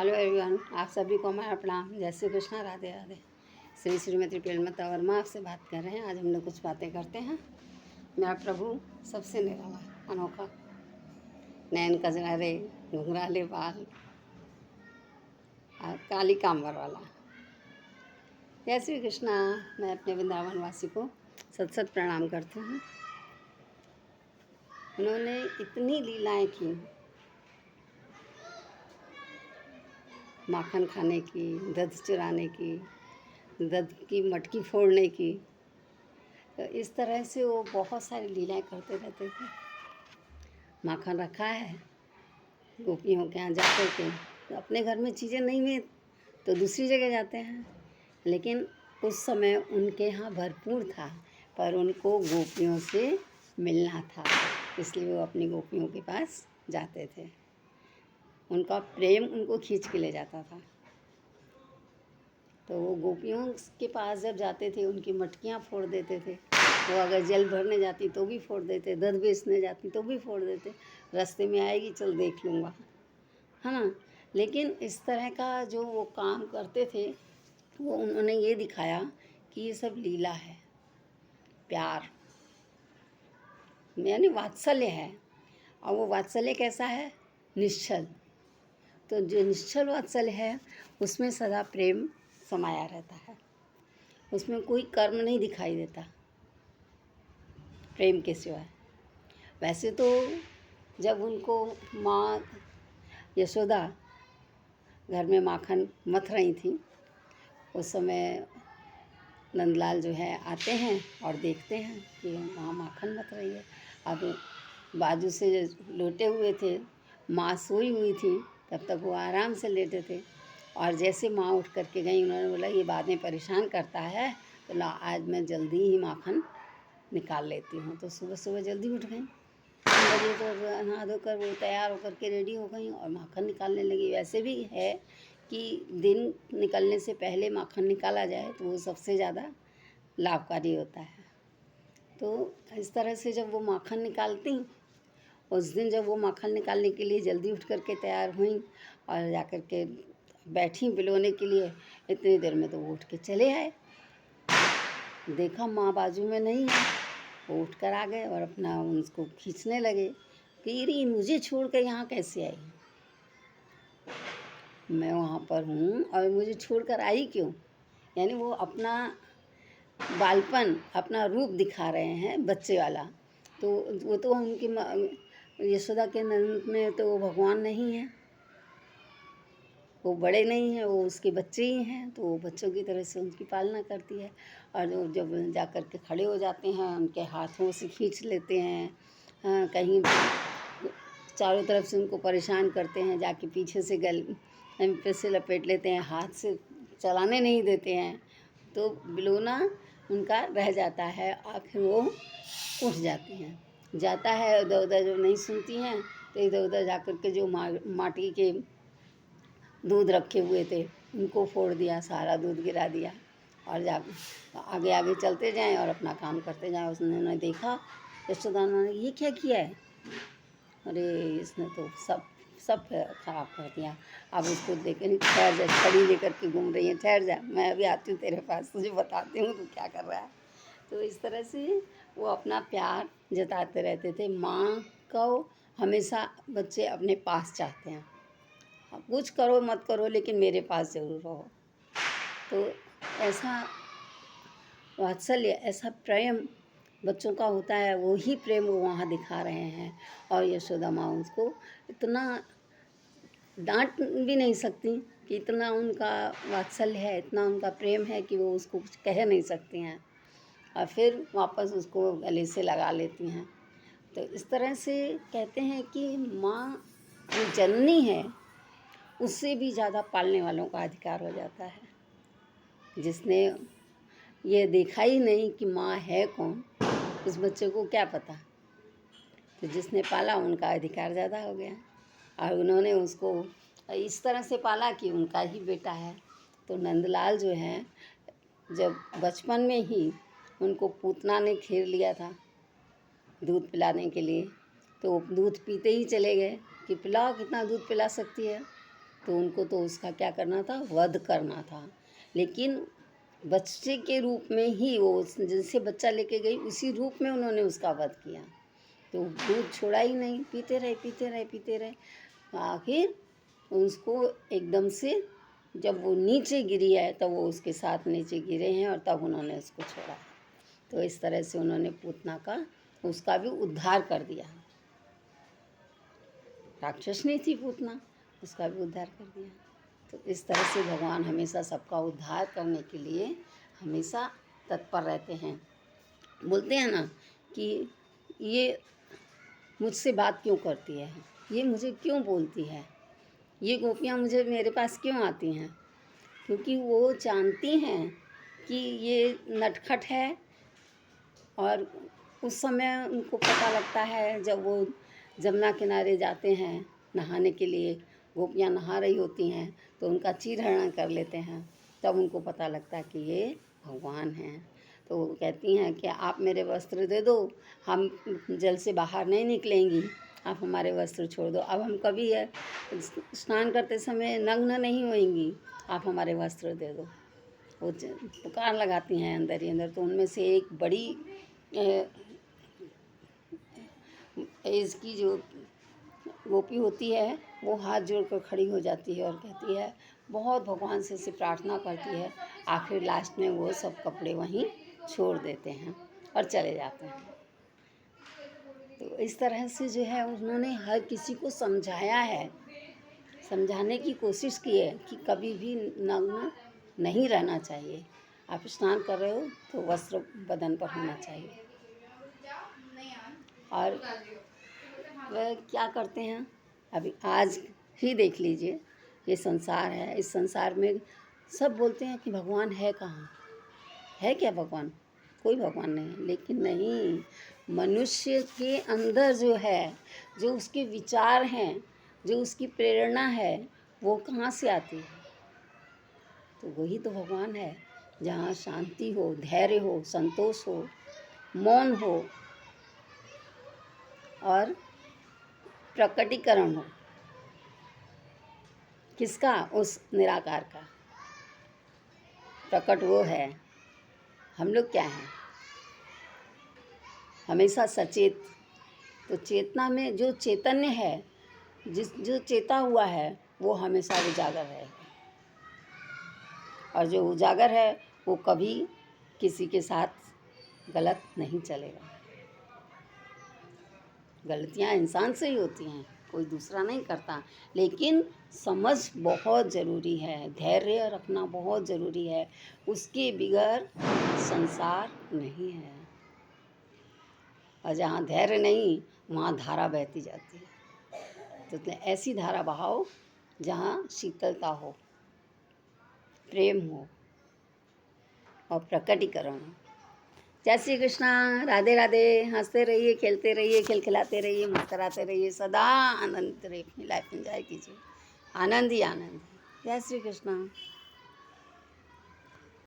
Hello everyone, आप सभी को हमारा प्रणाम। जय श्री कृष्णा, राधे राधे। श्री श्रीमती प्रेमलता वर्मा आपसे बात कर रहे हैं। आज हम लोग कुछ बातें करते हैं। मेरा प्रभु सबसे निराला, अनोखा, नैन कजरारे, घुंघराले बाल और काली कांवर वाला। जय श्री कृष्णा। मैं अपने वृंदावन वासी को सत सत प्रणाम करती हूँ। उन्होंने इतनी लीलाएं की, माखन खाने की, दूध चुराने की, दूध की मटकी फोड़ने की, तो इस तरह से वो बहुत सारी लीलाएं करते रहते थे। माखन रखा है, गोपियों के यहाँ जाकर के, तो अपने घर में चीज़ें नहीं मिल तो दूसरी जगह जाते हैं, लेकिन उस समय उनके यहाँ भरपूर था, पर उनको गोपियों से मिलना था, इसलिए वो अपनी गोपियों के पास जाते थे। उनका प्रेम उनको खींच के ले जाता था। तो वो गोपियों के पास जब जाते थे, उनकी मटकियाँ फोड़ देते थे। वो अगर जल भरने जाती तो भी फोड़ देते, दूध बेचने जाती तो भी फोड़ देते। रास्ते में आएगी, चल देख लूँगा, है ना। लेकिन इस तरह का जो वो काम करते थे, वो उन्होंने ये दिखाया कि ये सब लीला है, प्यार यानी वात्सल्य है। और वो वात्सल्य कैसा है? निश्चल। तो जो निश्चल वात्सल्य है, उसमें सदा प्रेम समाया रहता है, उसमें कोई कर्म नहीं दिखाई देता प्रेम के सिवाय। वैसे तो जब उनको माँ यशोदा घर में माखन मथ रही थी, उस समय नंदलाल जो है आते हैं और देखते हैं कि वहाँ माखन मथ रही है। अब बाजू से लोटे हुए थे, माँ सोई हुई थी, तब तक वो आराम से लेटे थे। और जैसे माँ उठ करके गई, उन्होंने बोला ये बाद में परेशान करता है, तो ला आज मैं जल्दी ही माखन निकाल लेती हूँ। तो सुबह सुबह जल्दी उठ गई, 3 बजे तो नहा धोकर वो तैयार होकर के रेडी हो गई और माखन निकालने लगी। वैसे भी है कि दिन निकलने से पहले माखन निकाला जाए तो वो सबसे ज़्यादा लाभकारी होता है। तो इस तरह से जब वो माखन निकालती, उस दिन जब वो माखन निकालने के लिए जल्दी उठ करके तैयार हुई और जा कर के बैठी बिलोने के लिए, इतनी देर में तो वो उठ के चले आए। देखा माँ बाजू में नहीं है, वो उठ कर आ गए और अपना उसको खींचने लगे कि ये मुझे छोड़ कर यहाँ कैसे आई, मैं वहाँ पर हूँ और मुझे छोड़ कर आई क्यों। यानी वो अपना बालपन, अपना रूप दिखा रहे हैं बच्चे वाला। तो वो तो उनकी यशोदा के नंद में तो वो भगवान नहीं है, वो बड़े नहीं हैं, वो उसके बच्चे ही हैं। तो वो बच्चों की तरह से उनकी पालना करती है। और जब जा कर के खड़े हो जाते हैं, उनके हाथों से खींच लेते हैं, कहीं चारों तरफ से उनको परेशान करते हैं, जाके पीछे से पे से लपेट लेते हैं, हाथ से चलाने नहीं देते हैं। तो बिलोना उनका रह जाता है, आखिर वो उठ जाती हैं। जाता है इधर उधर, जो नहीं सुनती हैं तो इधर उधर जा कर के जो माटी के दूध रखे हुए थे उनको फोड़ दिया, सारा दूध गिरा दिया और आगे आगे चलते जाएं और अपना काम करते जाएं। उसने देखा, यशोदा ने ये क्या किया है, अरे इसने तो सब खराब कर दिया। अब उसको देखे, ठहर जा, छड़ी लेकर के घूम रही है, ठहर जा, मैं अभी आती हूँ तेरे पास, तुझे बताती हूँ तू क्या कर रहा है। तो इस तरह से वो अपना प्यार जताते रहते थे। माँ को हमेशा बच्चे अपने पास चाहते हैं, कुछ करो मत करो लेकिन मेरे पास ज़रूर रहो। तो ऐसा वात्सल्य, ऐसा प्रेम बच्चों का होता है, वो ही प्रेम वो वहाँ दिखा रहे हैं। और यशोदा माँ उसको इतना डांट भी नहीं सकती कि इतना उनका वात्सल्य है, इतना उनका प्रेम है कि वो उसको कुछ कह नहीं सकती हैं, और फिर वापस उसको गले से लगा लेती हैं। तो इस तरह से कहते हैं कि माँ जो जननी है, उससे भी ज़्यादा पालने वालों का अधिकार हो जाता है। जिसने ये देखा ही नहीं कि माँ है कौन, उस बच्चे को क्या पता। तो जिसने पाला उनका अधिकार ज़्यादा हो गया, और उन्होंने उसको इस तरह से पाला कि उनका ही बेटा है। तो नंदलाल जो हैं, जब बचपन में ही उनको पूतना ने घेर लिया था दूध पिलाने के लिए, तो दूध पीते ही चले गए कि पिलाओ, कितना दूध पिला सकती है। तो उनको तो उसका क्या करना था, वध करना था। लेकिन बच्चे के रूप में ही वो जैसे बच्चा लेके गई उसी रूप में उन्होंने उसका वध किया। तो दूध छोड़ा ही नहीं, पीते रहे पीते रहे पीते रहे। आखिर उसको एकदम से जब वो नीचे गिरी है तब वो उसके साथ नीचे गिरे हैं और तब उन्होंने उसको छोड़ा। तो इस तरह से उन्होंने पूतना का उसका भी उद्धार कर दिया। राक्षस नहीं थी पूतना, उसका भी उद्धार कर दिया। तो इस तरह से भगवान हमेशा सबका उद्धार करने के लिए हमेशा तत्पर रहते हैं। बोलते हैं ना कि ये मुझसे बात क्यों करती है, ये मुझे क्यों बोलती है, ये गोपियाँ मुझे मेरे पास क्यों आती हैं, क्योंकि वो जानती हैं कि ये नटखट है। और उस समय उनको पता लगता है जब वो जमुना किनारे जाते हैं नहाने के लिए, गोपियाँ नहा रही होती हैं तो उनका चीरहरण कर लेते हैं, तब उनको पता लगता है कि ये भगवान हैं। तो वो कहती हैं कि आप मेरे वस्त्र दे दो, हम जल से बाहर नहीं निकलेंगी, आप हमारे वस्त्र छोड़ दो। अब हम कभी है स्नान करते समय नग्न नहीं होएंगी, आप हमारे वस्त्र दे दो। वो पुकार लगाती हैं अंदर ही अंदर। तो उनमें से एक बड़ी एज की जो गोपी होती है वो हाथ जोड़कर खड़ी हो जाती है और कहती है, बहुत भगवान से प्रार्थना करती है। आखिर लास्ट में वो सब कपड़े वहीं छोड़ देते हैं और चले जाते हैं। तो इस तरह से जो है उन्होंने हर किसी को समझाया है, समझाने की कोशिश की है कि कभी भी नग्न नहीं रहना चाहिए। आप स्नान कर रहे हो तो वस्त्र बदन पर होना चाहिए। और वह क्या करते हैं, अभी आज ही देख लीजिए, ये संसार है, इस संसार में सब बोलते हैं कि भगवान है कहाँ, है क्या भगवान, कोई भगवान नहीं। लेकिन नहीं, मनुष्य के अंदर जो है, जो उसके विचार हैं, जो उसकी प्रेरणा है, वो कहाँ से आती है, तो वही तो भगवान है। जहाँ शांति हो, धैर्य हो, संतोष हो, मौन हो और प्रकटीकरण हो, किसका, उस निराकार का। प्रकट वो है, हम लोग क्या हैं, हमेशा सचेत। तो चेतना में जो चैतन्य है, जो चेता हुआ है, वो हमेशा उजागर रहेगा। और जो उजागर है वो कभी किसी के साथ गलत नहीं चलेगा। गलतियाँ इंसान से ही होती हैं, कोई दूसरा नहीं करता। लेकिन समझ बहुत ज़रूरी है, धैर्य रखना बहुत ज़रूरी है, उसके बगैर संसार नहीं है। और जहाँ धैर्य नहीं वहाँ धारा बहती जाती है। तो ऐसी धारा बहाओ जहाँ शीतलता हो, प्रेम हो और प्रकटीकरण हो। जय श्री कृष्णा, राधे राधे। हंसते रहिए, खेलते रहिए, खिलखिलाते रहिए, मुस्कराते रहिए, सदा आनंदित रहिए, अपनी लाइफ एंजॉय कीजिए, आनंद ही आनंद। जय श्री कृष्णा।